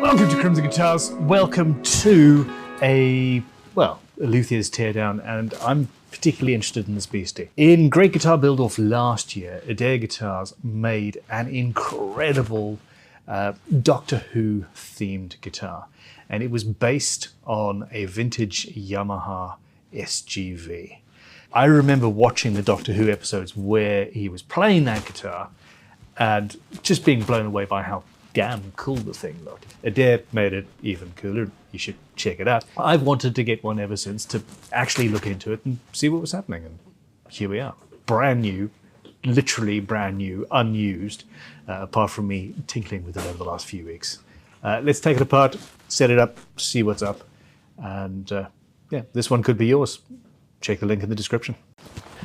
Welcome to Crimson Guitars. Welcome to a Luthier's Teardown, and I'm particularly interested in this beastie. In Great Guitar Build-Off last year, Adair Guitars made an incredible Doctor Who themed guitar, and it was based on a vintage Yamaha SGV. I remember watching the Doctor Who episodes where he was playing that guitar and just being blown away by how damn cool the thing looked. Adair made it even cooler. You should check it out. I've wanted to get one ever since to actually look into it and see what was happening, and here we are. Brand new, literally brand new, unused, apart from me tinkling with it over the last few weeks. Let's take it apart, set it up, see what's up, and yeah, this one could be yours. Check the link in the description.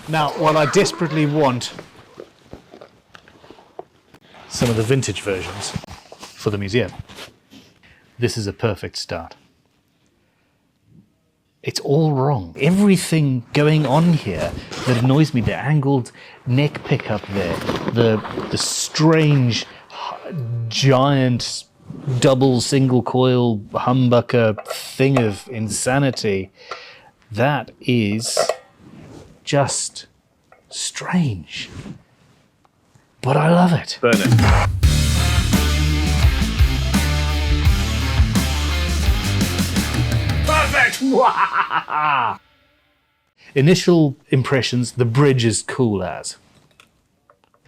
Now, while I desperately want some of the vintage versions for the museum, this is a perfect start. It's all wrong. Everything going on here that annoys me, the angled neck pickup there, the strange giant double single coil humbucker thing of insanity, that is just strange. But I love it. Burn it. Perfect! Initial impressions, the bridge is cool as.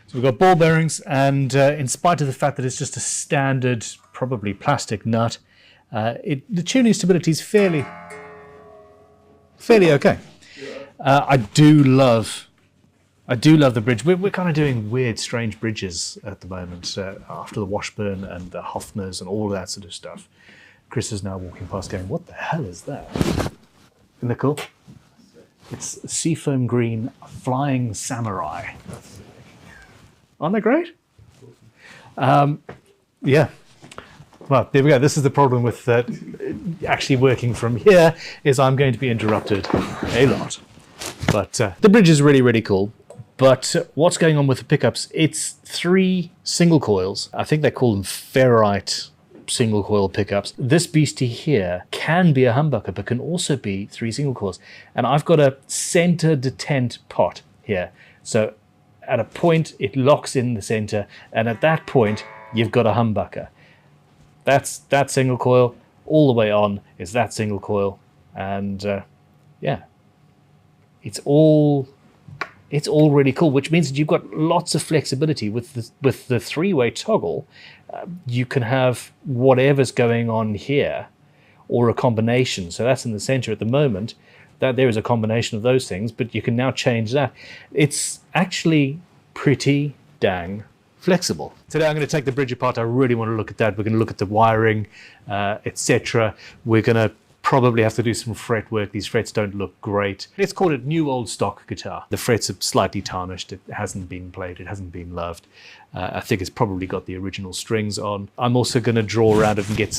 So we've got ball bearings, and in spite of the fact that it's just a standard, probably plastic nut, the tuning stability is fairly okay. I do love the bridge. We're kind of doing weird, strange bridges at the moment after the Washburn and the Hofners and all that sort of stuff. Chris is now walking past going, what the hell is that? Isn't that cool? It's Seafoam Green Flying Samurai. Aren't they great? Yeah. Well, there we go. This is the problem with actually working from here, is I'm going to be interrupted a lot. But the bridge is really, really cool. But what's going on with the pickups? It's 3 single coils. I think they call them ferrite single coil pickups. This beastie here can be a humbucker, but can also be 3 single coils. And I've got a center detent pot here. So at a point, it locks in the center. And at that point, you've got a humbucker. That's that single coil. All the way on is that single coil. And yeah, it's all really cool, which means that you've got lots of flexibility with the 3-way toggle. You can have whatever's going on here, or a combination. So that's in the center at the moment. That there is a combination of those things, but you can now change that. It's actually pretty dang flexible. Today I'm going to take the bridge apart. I really want to look at that. We're going to look at the wiring, etc. We're going to probably have to do some fretwork. These frets don't look great. Let's call it new old stock guitar. The frets are slightly tarnished. It hasn't been played. It hasn't been loved. I think it's probably got the original strings on. I'm also going to draw around it and get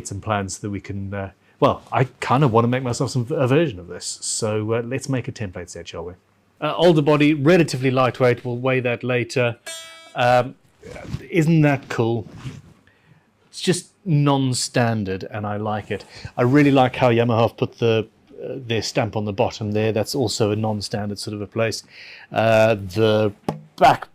some plans so that we can. Well, I kind of want to make myself a version of this. So let's make a template set, shall we? Older body, relatively lightweight. We'll weigh that later. Isn't that cool? It's just non-standard, and I like it. I really like how Yamaha have put their stamp on the bottom there. That's also a non-standard sort of a place. The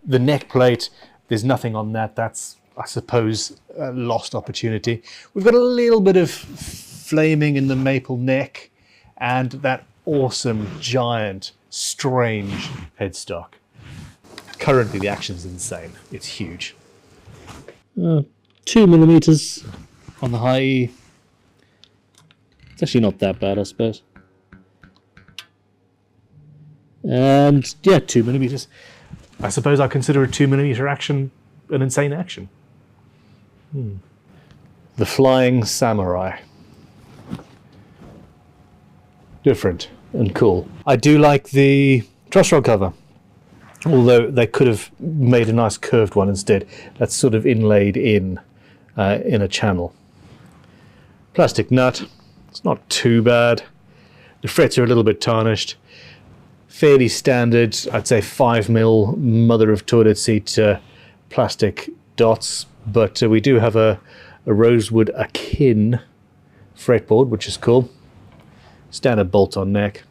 neck plate, there's nothing on that. That's, I suppose, a lost opportunity. We've got a little bit of flaming in the maple neck, and that awesome, giant, strange headstock. Currently, the action's insane. It's huge. 2mm on the high E. It's actually not that bad, I suppose. And yeah, 2mm. I suppose I consider a 2mm action an insane action. The Flying Samurai. Different and cool. I do like the truss rod cover, although they could have made a nice curved one instead. That's sort of inlaid in a channel. Plastic nut, it's not too bad. The frets are a little bit tarnished. Fairly standard, I'd say 5mm mother of toilet seat plastic dots, but we do have a a rosewood akin fretboard, which is cool. Standard bolt-on neck.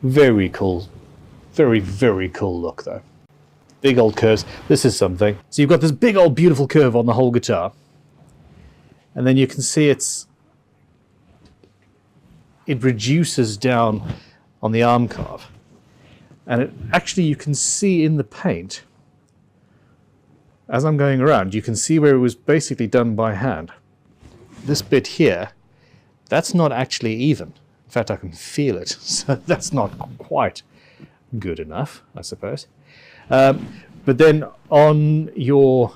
Very cool. Very, very cool look, though. Big old curves. This is something. So you've got this big old beautiful curve on the whole guitar. And then you can see it reduces down on the arm carve. And it actually, you can see in the paint, as I'm going around, you can see where it was basically done by hand. This bit here, that's not actually even. In fact, I can feel it. So that's not quite good enough, I suppose. But then on your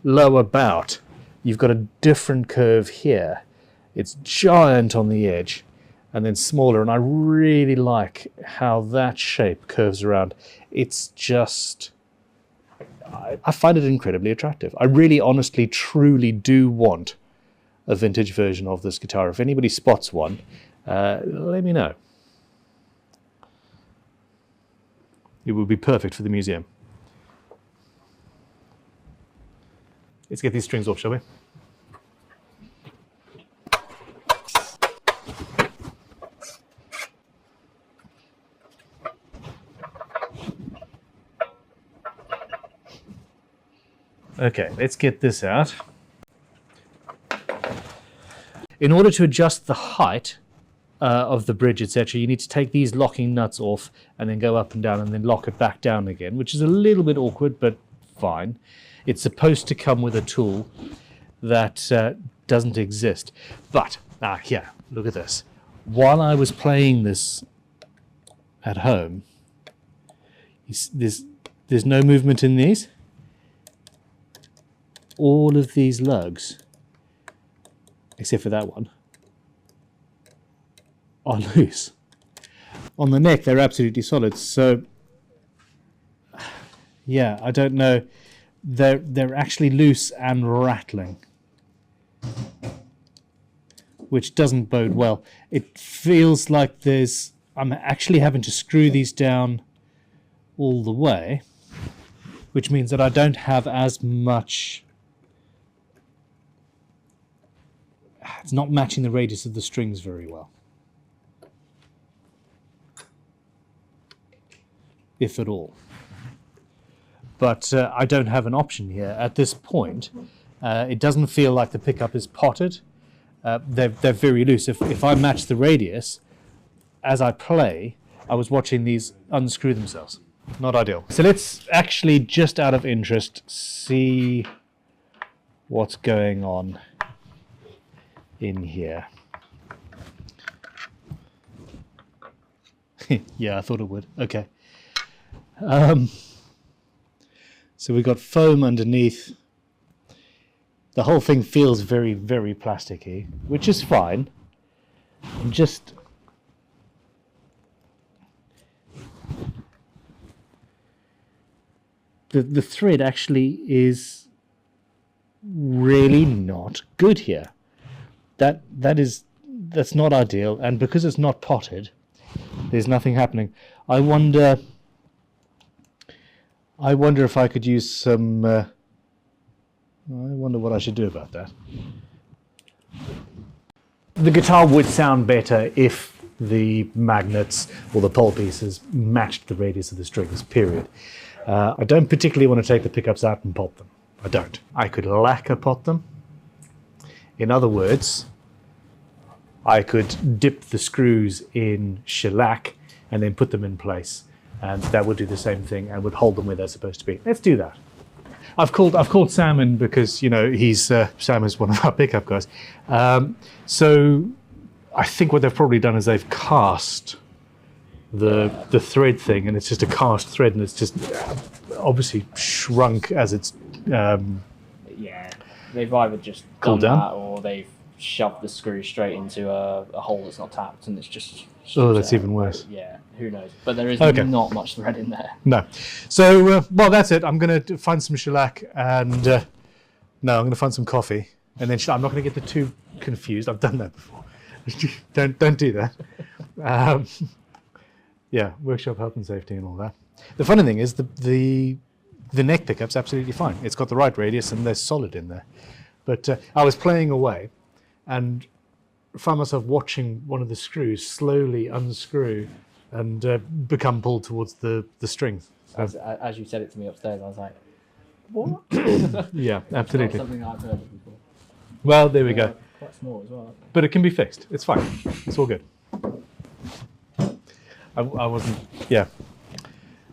lower bout, you've got a different curve here. It's giant on the edge and then smaller, and I really like how that shape curves around. It's just, I find it incredibly attractive. I really, honestly, truly do want a vintage version of this guitar. If anybody spots one, let me know. It would be perfect for the museum. Let's get these strings off, shall we? Okay, let's get this out. In order to adjust the height of the bridge, etc., you need to take these locking nuts off and then go up and down and then lock it back down again, which is a little bit awkward, but fine. It's supposed to come with a tool that doesn't exist. But, here, look at this. While I was playing this at home, there's no movement in these. All of these lugs, except for that one, are loose. On the neck, they're absolutely solid. So, yeah, I don't know. They're actually loose and rattling, which doesn't bode well. It feels like I'm actually having to screw these down all the way, which means that I don't have as much. It's not matching the radius of the strings very well, if at all. But I don't have an option here. At this point, it doesn't feel like the pickup is potted. They're very loose. If I match the radius, as I play, I was watching these unscrew themselves. Not ideal. So let's actually, just out of interest, see what's going on in here. Yeah, I thought it would. Okay. So we've got foam underneath. The whole thing feels very, very plasticky, which is fine. Just the thread actually is really not good here. That's not ideal, and because it's not potted, there's nothing happening. I wonder if I could use some. I wonder what I should do about that. The guitar would sound better if the magnets or the pole pieces matched the radius of the strings, period. I don't particularly want to take the pickups out and pot them. I don't. I could lacquer pot them. In other words, I could dip the screws in shellac and then put them in place, and that would do the same thing and would hold them where they're supposed to be. Let's do that. I've called Sam in because, you know, Sam is one of our pickup guys. So I think what they've probably done is they've cast the thread thing, and it's just a cast thread, and it's just obviously shrunk as it's yeah, they've either just done that or they've shoved the screw straight into a hole that's not tapped, and it's just that's even worse. Yeah, who knows? But there is not much thread in there. No. So, well, that's it. I'm going to find some shellac and no, I'm going to find some coffee, and then I'm not going to get the two confused. I've done that before. don't do that. Yeah, workshop health and safety and all that. The funny thing is the neck pickup's absolutely fine. It's got the right radius and they're solid in there. But I was playing away and found myself watching one of the screws slowly unscrew and become pulled towards the strings. As you said it to me upstairs, I was like, what? Yeah, Not absolutely. something I've heard of before. Well, there we go. Quite small as well. But it can be fixed. It's fine. It's all good. I wasn't, yeah.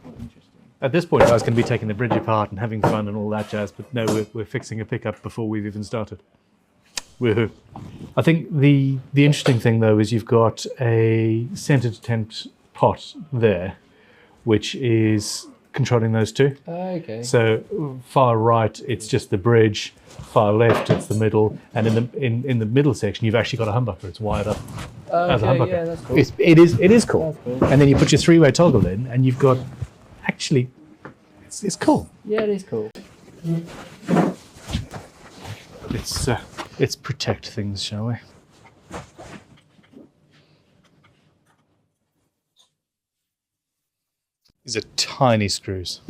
Interesting. At this point, I was going to be taking the bridge apart and having fun and all that jazz, but no, we're fixing a pickup before we've even started. Woohoo. I think the interesting thing, though, is you've got a centered temp pot there, which is controlling those two. Okay. So far right, it's just the bridge. Far left, it's the middle, and in the middle section, you've actually got a humbucker. It's wired up as a humbucker. Yeah, that's cool. It is cool. That's cool. And then you put your three-way toggle in, and you've got actually, it's cool. Yeah, it is cool. Let's protect things, shall we? These are tiny screws.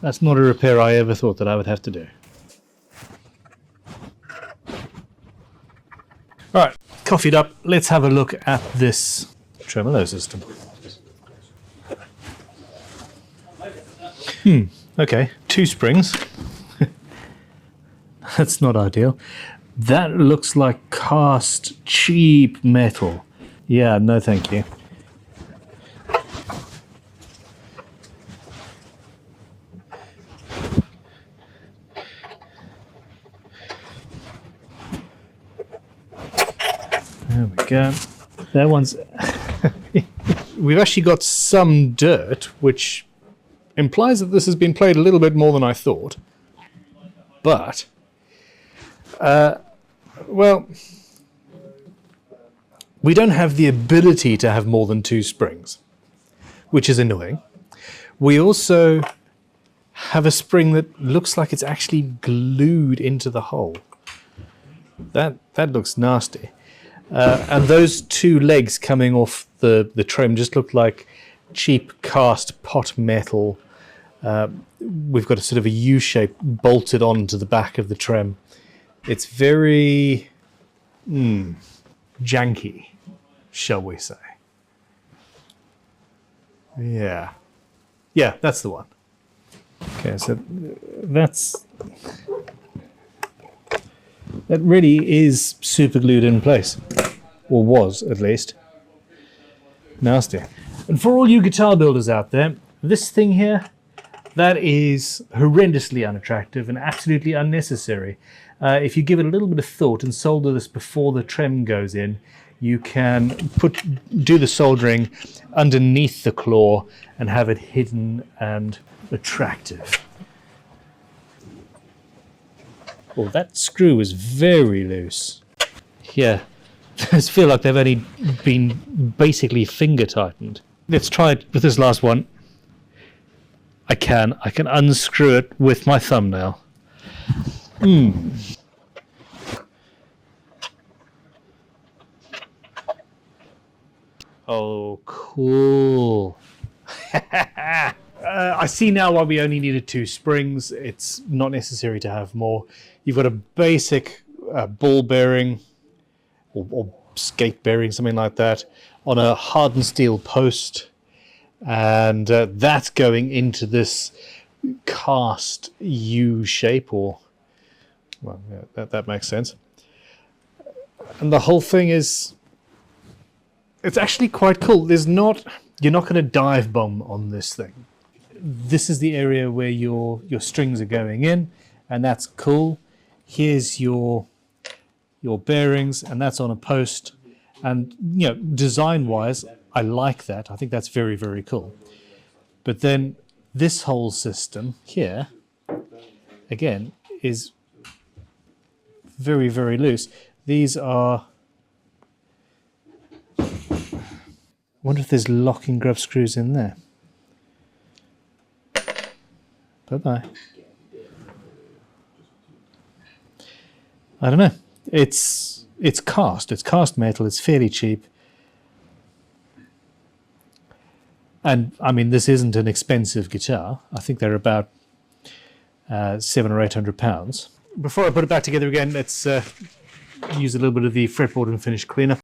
That's not a repair I ever thought that I would have to do. All right, coffeeed up. Let's have a look at this tremolo system. Okay, 2 springs. That's not ideal. That looks like cast cheap metal. Yeah, no thank you. There we go. That one's... We've actually got some dirt, which implies that this has been played a little bit more than I thought. But, well, we don't have the ability to have more than 2 springs, which is annoying. We also have a spring that looks like it's actually glued into the hole. That looks nasty. And those 2 legs coming off the trem just look like cheap cast pot metal. We've got a sort of a U shape bolted onto the back of the trem. It's very janky, shall we say. Yeah, that's the one. Okay, so that really is super glued in place, or was at least. Nasty. And for all you guitar builders out there, this thing here, that is horrendously unattractive and absolutely unnecessary. If you give it a little bit of thought and solder this before the trem goes in, you can do the soldering underneath the claw and have it hidden and attractive. Oh, that screw is very loose. Yeah, those feel like they've only been basically finger tightened. Let's try it with this last one. I can unscrew it with my thumbnail. Oh, cool. I see now why we only needed 2 springs. It's not necessary to have more. You've got a basic ball bearing or skate bearing, something like that, on a hardened steel post. And that's going into this cast U shape, or, well, yeah, that makes sense. And the whole thing is, it's actually quite cool. You're not going to dive bomb on this thing. This is the area where your strings are going in, and that's cool. Here's your bearings, and that's on a post. And design-wise, I like that. I think that's very, very cool. But then this whole system here, again, is very, very loose. These are... wonder if there's locking grub screws in there. Bye-bye. I don't know. It's cast. It's cast metal. It's fairly cheap. And, I mean, this isn't an expensive guitar. I think they're about £700 or £800. Before I put it back together again, let's use a little bit of the fretboard and finish cleaner.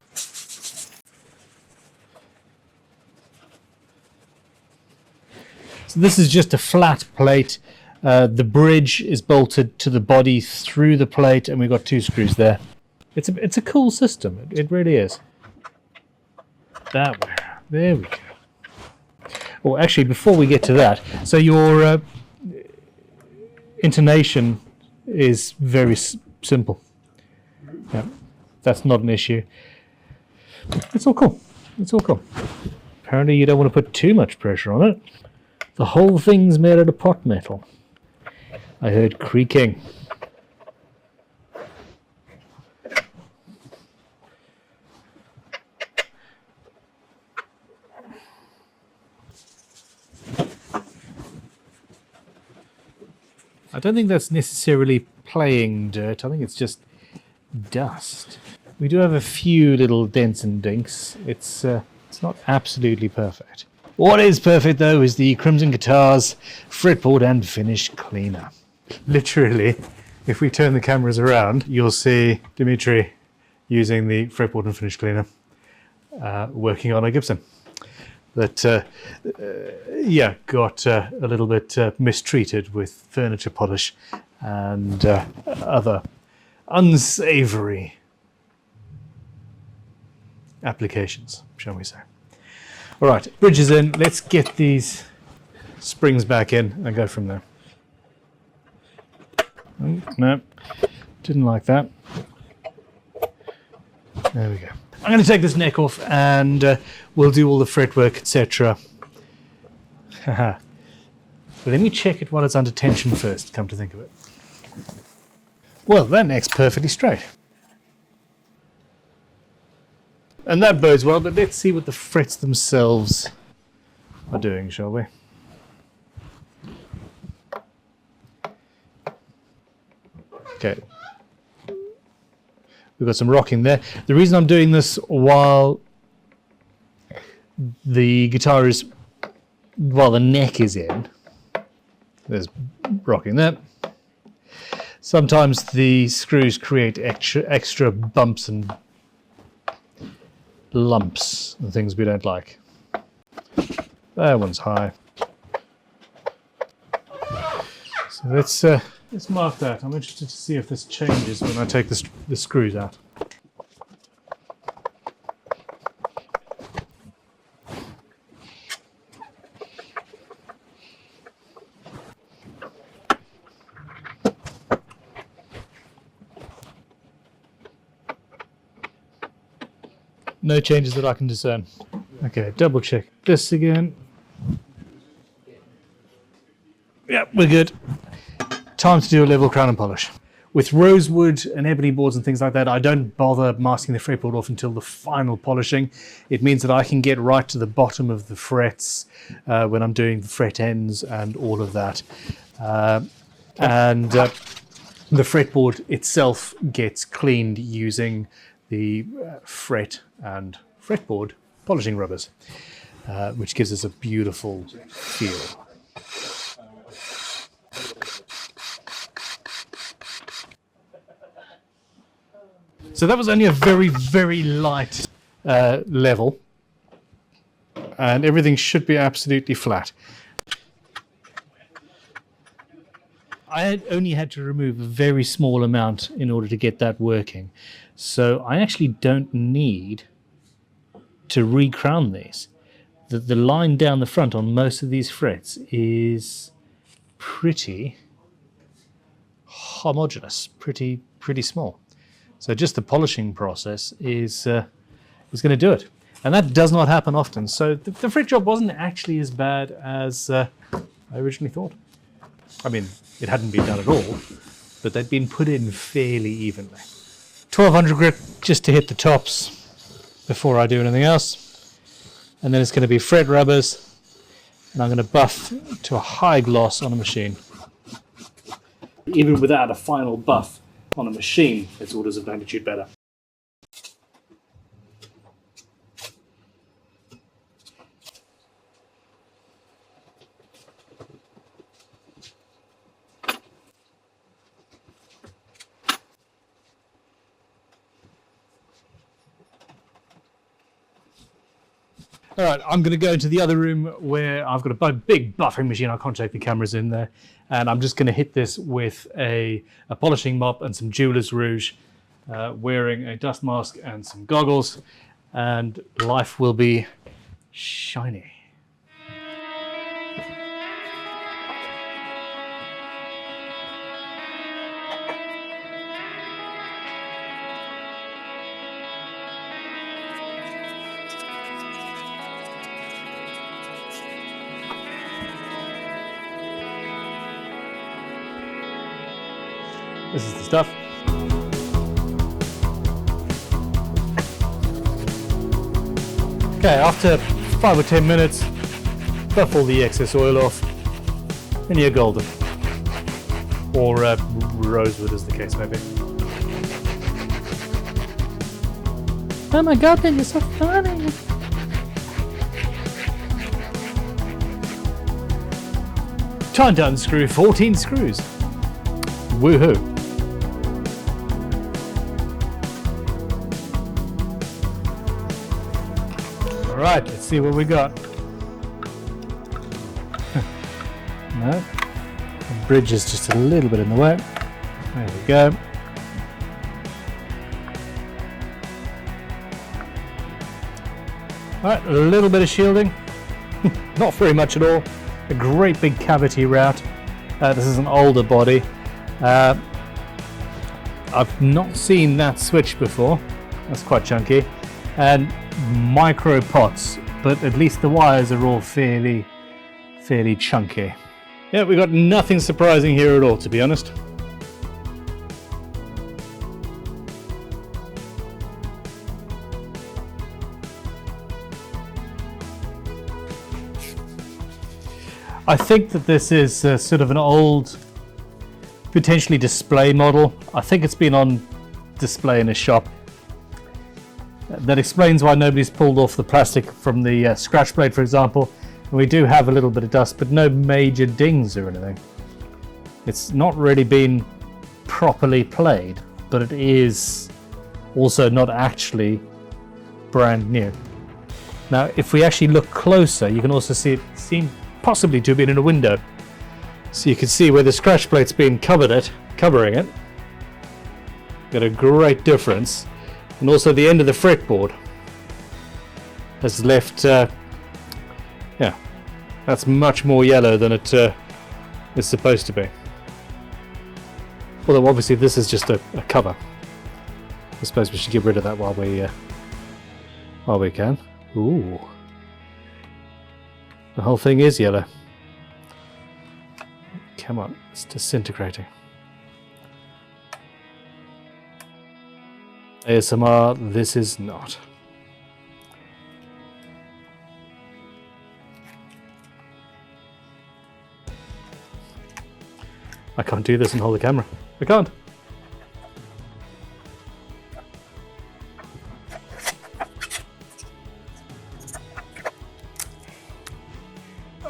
So this is just a flat plate. The bridge is bolted to the body through the plate, and we've got 2 screws there. It's a cool system. It really is. That way. There we go. Oh, actually, before we get to that, so your intonation is very simple. Yeah, that's not an issue. It's all cool. It's all cool. Apparently, you don't want to put too much pressure on it. The whole thing's made out of pot metal. I heard creaking. I don't think that's necessarily playing dirt. I think it's just dust. We do have a few little dents and dinks. It's not absolutely perfect. What is perfect, though, is the Crimson Guitars fretboard and finish cleaner. Literally, if we turn the cameras around, you'll see Dimitri using the fretboard and finish cleaner, working on a Gibson. That, yeah, got a little bit mistreated with furniture polish and other unsavoury applications, shall we say. All right, bridge is in. Let's get these springs back in and go from there. Oh, no, didn't like that. There we go. I'm going to take this neck off and we'll do all the fretwork, etc. But let me check it while it's under tension first, come to think of it. Well, that neck's perfectly straight. And that bodes well, but let's see what the frets themselves are doing, shall we? Okay. We've got some rocking there. The reason I'm doing this while the guitar is, while the neck is in, there's rocking there. Sometimes the screws create extra bumps and lumps and things we don't like. That one's high. So let's mark that. I'm interested to see if this changes when I take the screws out. No changes that I can discern. Okay, double check this again. Yep, we're good. Time to do a level crown and polish. With rosewood and ebony boards and things like that, I don't bother masking the fretboard off until the final polishing. It means that I can get right to the bottom of the frets when I'm doing the fret ends and all of that. The fretboard itself gets cleaned using the fret and fretboard polishing rubbers, which gives us a beautiful feel. So that was only a very, very light level, and everything should be absolutely flat. I only had to remove a very small amount in order to get that working. So I actually don't need to re-crown these. The line down the front on most of these frets is pretty homogeneous, pretty small. So just the polishing process is going to do it. And that does not happen often. So the fret job wasn't actually as bad as I originally thought. I mean, it hadn't been done at all, but they'd been put in fairly evenly. 1200 grit just to hit the tops before I do anything else. and then it's going to be fret rubbers, and I'm going to buff to a high gloss on a machine. Even without a final buff on a machine, it's orders of magnitude better. All right, I'm going to go into the other room where I've got a big buffing machine. I can't take the cameras in there. And I'm just going to hit this with a polishing mop and some jeweler's rouge, wearing a dust mask and some goggles, and life will be shiny. This is the stuff. Okay, after 5 or 10 minutes, buff all the excess oil off, and you're golden. Or rosewood, as the case may be. Oh my god, Ben, you're so funny! Time to unscrew 14 screws. Woohoo! Alright, let's see what we got. No, the bridge is just a little bit in the way. There we go. Alright, a little bit of shielding. Not very much at all. A great big cavity route. This is an older body. I've not seen that switch before. That's quite chunky. And micro pots, but at least the wires are all fairly chunky. Yeah, we got nothing surprising here at all, to be honest. I think that this is sort of an old, potentially display model. I think it's been on display in a shop. That explains why nobody's pulled off the plastic from the scratch plate, for example. And we do have a little bit of dust, but no major dings or anything. It's not really been properly played, but it is also not actually brand new. Now, if we actually look closer, you can also see it seemed possibly to have been in a window. So you can see where the scratch plate's been covering it. Got a great difference. And also the end of the fretboard has left, yeah, that's much more yellow than it is supposed to be. Although obviously this is just a cover. I suppose we should get rid of that while we can. Ooh. The whole thing is yellow. Come on, it's disintegrating. ASMR, this is not. I can't do this and hold the camera. I can't.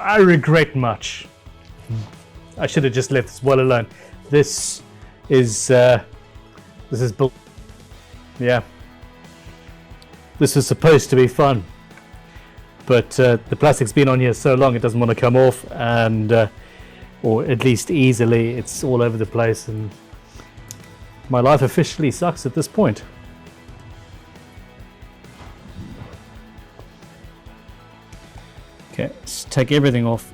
I regret much. I should have just left this well alone. This is built. Yeah. This is supposed to be fun, but the plastic's been on here so long it doesn't want to come off, and or at least easily. It's all over the place, and my life officially sucks at this point. Okay, let's take everything off.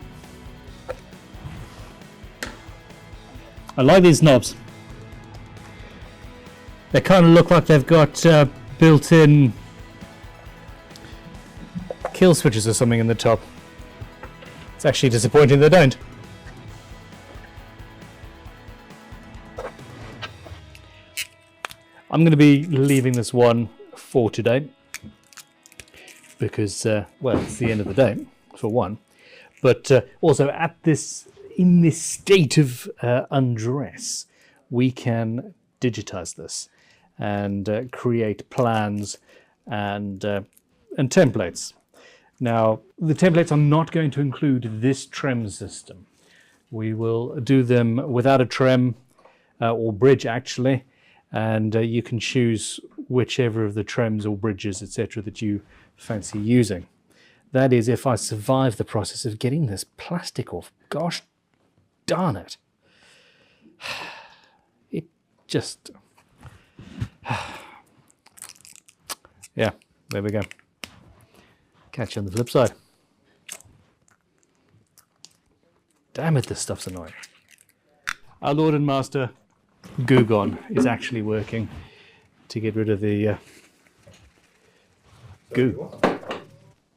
I like these knobs. They kind of look like they've got built-in kill switches or something in the top. It's actually disappointing they don't. I'm going to be leaving this one for today. because, well, it's the end of the day, for one. But also in this state of undress, we can digitize this and create plans and templates. Now, the templates are not going to include this trem system. We will do them without a trem or bridge, actually, and you can choose whichever of the trems or bridges, etc., that you fancy using. That is, if I survive the process of getting this plastic off. Gosh darn it. It just... Yeah, there we go. Catch you on the flip side. Damn it, this stuff's annoying. Our Lord and Master Glue Gun is actually working to get rid of the goo.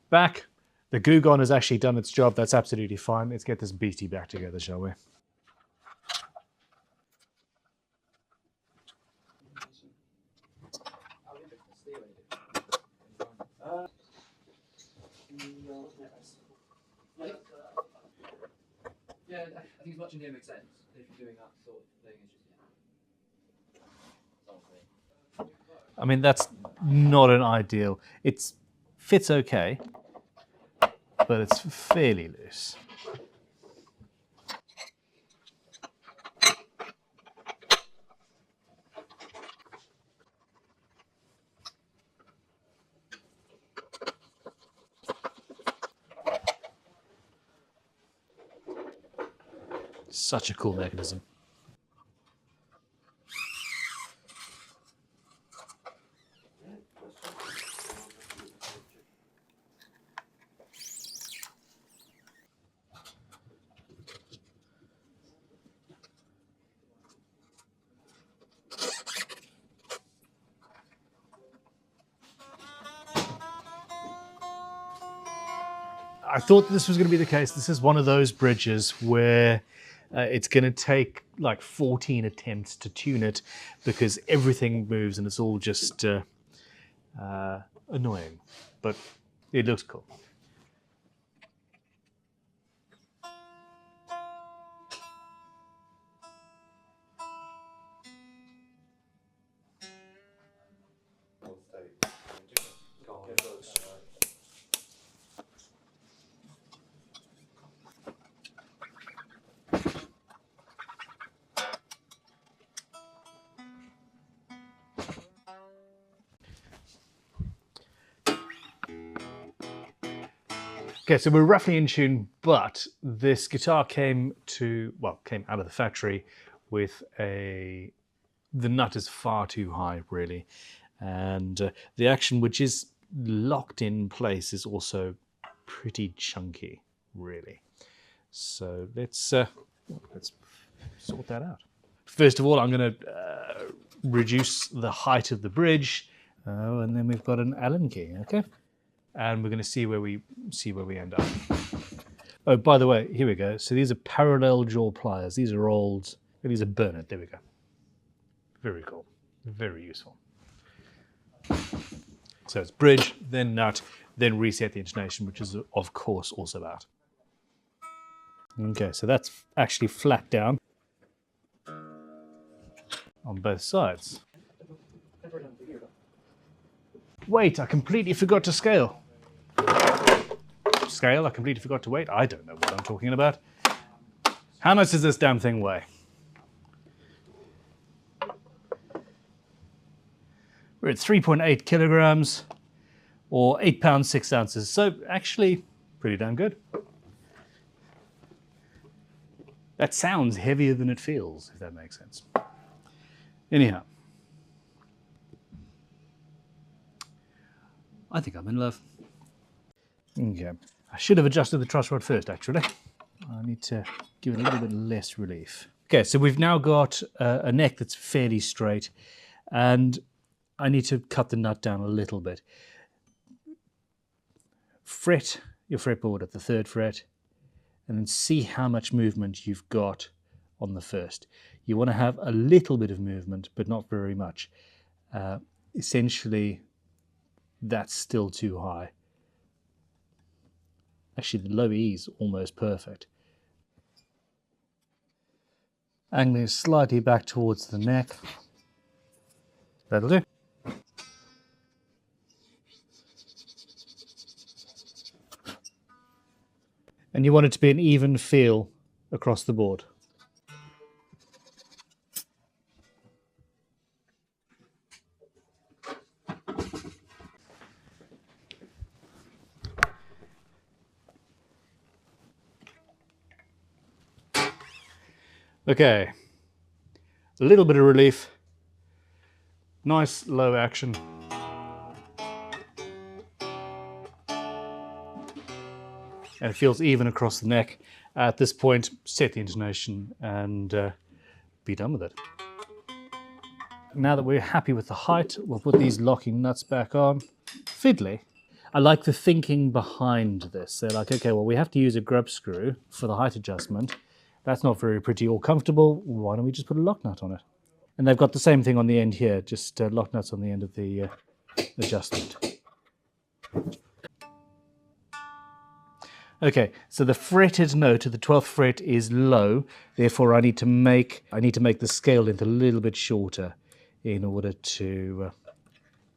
Back. The Glue Gun has actually done its job. That's absolutely fine. Let's get this beastie back together, shall we? Yeah, I think watching here makes sense. If you're doing that sort of thing, it's just, I mean, that's not an ideal. It fits okay, but it's fairly loose. Such a cool mechanism. I thought this was going to be the case. This is one of those bridges where it's going to take like 14 attempts to tune it because everything moves and it's all just annoying. But it looks cool. Okay, so we're roughly in tune, but this guitar came out of the factory with the nut is far too high, really. And the action, which is locked in place, is also pretty chunky, really. So let's sort that out. First of all, I'm going to reduce the height of the bridge. And then we've got an Allen key, okay? And we're going to see where we end up. Oh, by the way, here we go. So these are parallel jaw pliers. These are old. These are Bernard. There we go. Very cool. Very useful. So it's bridge, then nut, then reset the intonation, which is of course also out. Okay, so that's actually flat down on both sides. Wait, I completely forgot to scale. I completely forgot to weight. I don't know what I'm talking about. How much does this damn thing weigh? We're at 3.8 kilograms or 8 pounds 6 ounces. So actually pretty damn good. That sounds heavier than it feels, if that makes sense. Anyhow, I think I'm in love. Okay. I should have adjusted the truss rod first, actually. I need to give it a little bit less relief. Okay, so we've now got a neck that's fairly straight, and I need to cut the nut down a little bit. Fret your fretboard at the 3rd fret, and then see how much movement you've got on the 1st. You want to have a little bit of movement, but not very much. Essentially, that's still too high. Actually, the low E is almost perfect. Angling slightly back towards the neck. That'll do. And you want it to be an even feel across the board. Okay, a little bit of relief, nice low action. And it feels even across the neck. At this point, set the intonation and be done with it. Now that we're happy with the height, we'll put these locking nuts back on. Fiddly. I like the thinking behind this. They're like, okay, well, we have to use a grub screw for the height adjustment. That's not very pretty or comfortable. Why don't we just put a lock nut on it? And they've got the same thing on the end here, just lock nuts on the end of the adjustment. Okay, so the fretted note of the 12th fret is low, therefore I need to make the scale length a little bit shorter in order to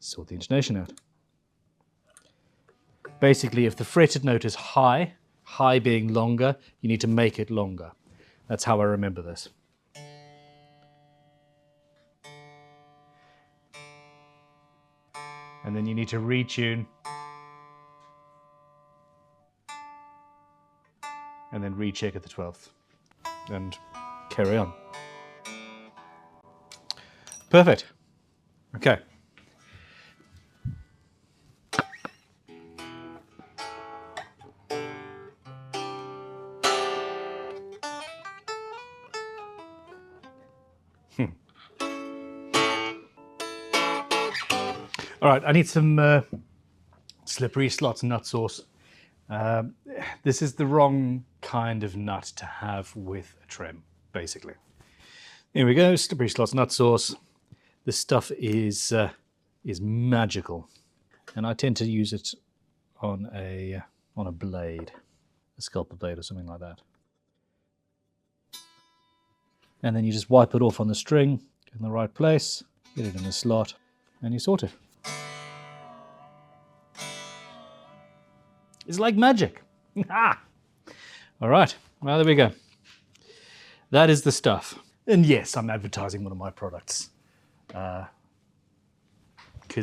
sort the intonation out. Basically, if the fretted note is high, high being longer, you need to make it longer. That's how I remember this. And then you need to retune. And then recheck at the 12th. And carry on. Perfect. Okay. All right, I need some slippery slots nut sauce. This is the wrong kind of nut to have with a trem, basically. Here we go, slippery slots nut sauce. This stuff is magical, and I tend to use it on a blade, a sculptor blade or something like that. And then you just wipe it off on the string in the right place, get it in the slot, and you sort it. It's like magic. Ah! All right, well, there we go. That is the stuff. And yes, I'm advertising one of my products because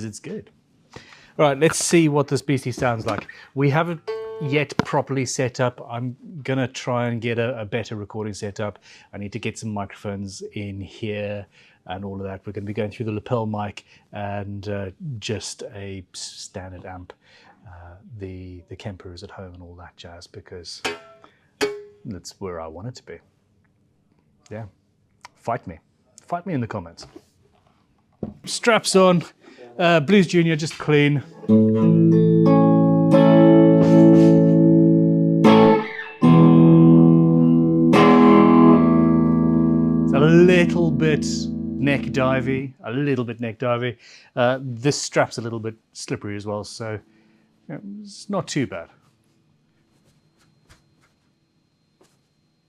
it's good. All right, let's see what this beastie sounds like. We haven't yet properly set up. I'm gonna try and get a better recording setup. I need to get some microphones in here and all of that. We're gonna be going through the lapel mic and just a standard amp. The Kemper is at home and all that jazz because that's where I want it to be. Yeah, fight me in the comments. Straps on, Blues Junior just clean. It's a little bit neck divey, this strap's a little bit slippery as well, so it's not too bad.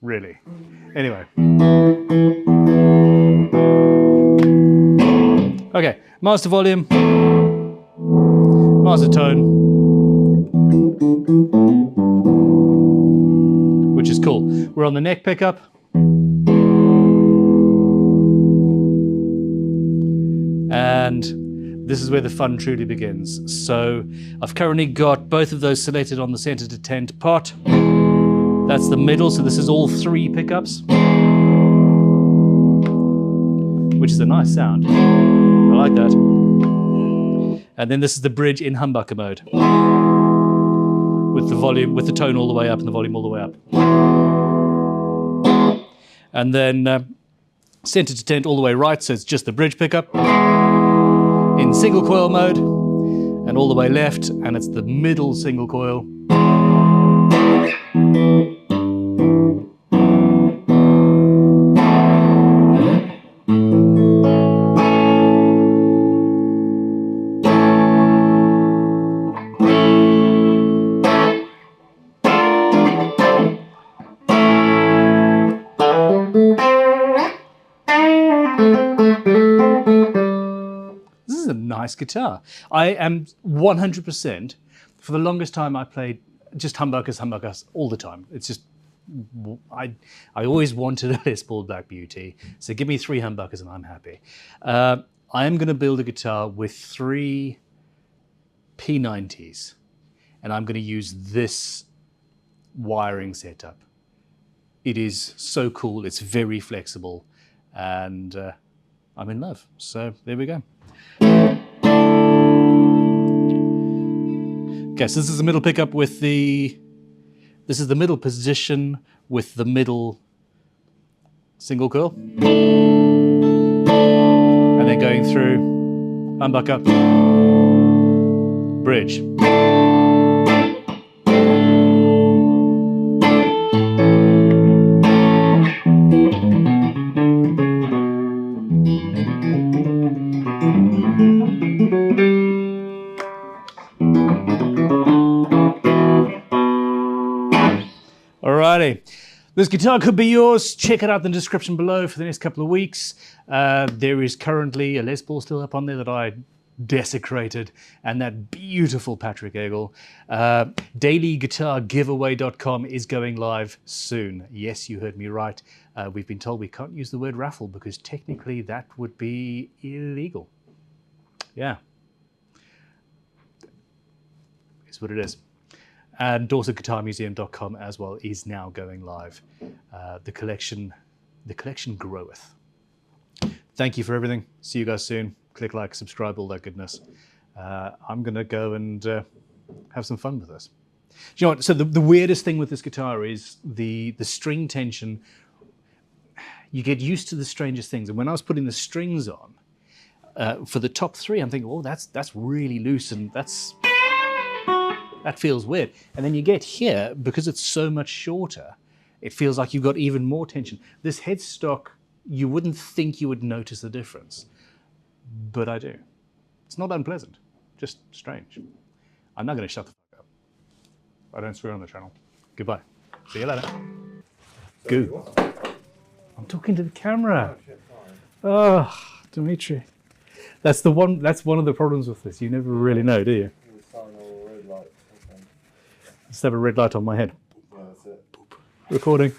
Really. Anyway. Okay, master volume, master tone, which is cool. We're on the neck pickup. And this is where the fun truly begins. So I've currently got both of those selected on the center to tent pot. That's the middle, so this is all 3 pickups, which is a nice sound. I like that. And then this is the bridge in humbucker mode, with the volume, with the tone all the way up and the volume all the way up. And then center to tent all the way right, so it's just the bridge pickup. In single coil mode, and all the way left, and it's the middle single coil. is a nice guitar. I am 100%, for the longest time I played just humbuckers all the time. It's just, I always wanted a Les Paul Black Beauty, so give me 3 humbuckers and I'm happy. I am going to build a guitar with 3 P90s, and I'm going to use this wiring setup. It is so cool, it's very flexible, and I'm in love. So there we go. Okay, so this is the middle pickup with the, this is the middle position with the middle single coil. And then going through, humbucker, bridge. Alrighty, this guitar could be yours. Check it out in the description below for the next couple of weeks. There is currently a Les Paul still up on there that I desecrated, and that beautiful Patrick Eggle. DailyGuitarGiveaway.com is going live soon. Yes, you heard me right. We've been told we can't use the word raffle because technically that would be illegal. Yeah. It's what it is. And DorsetGuitarMuseum.com as well is now going live. The collection groweth. Thank you for everything. See you guys soon. Click like, subscribe, all that goodness. I'm going to go and have some fun with this. Do you know what? So the weirdest thing with this guitar is the string tension. You get used to the strangest things. And when I was putting the strings on, for the top 3, I'm thinking, oh, that's really loose, and that feels weird. And then you get here, because it's so much shorter, it feels like you've got even more tension. This headstock, you wouldn't think you would notice the difference, but I do. It's not unpleasant, just strange. I'm not going to shut the fuck up. I don't swear on the channel. Goodbye. See you later. Goo. I'm talking to the camera. Oh, Dimitri. That's one of the problems with this. You never really know, do you? Just have a red light on my head. Yeah, that's it. Recording.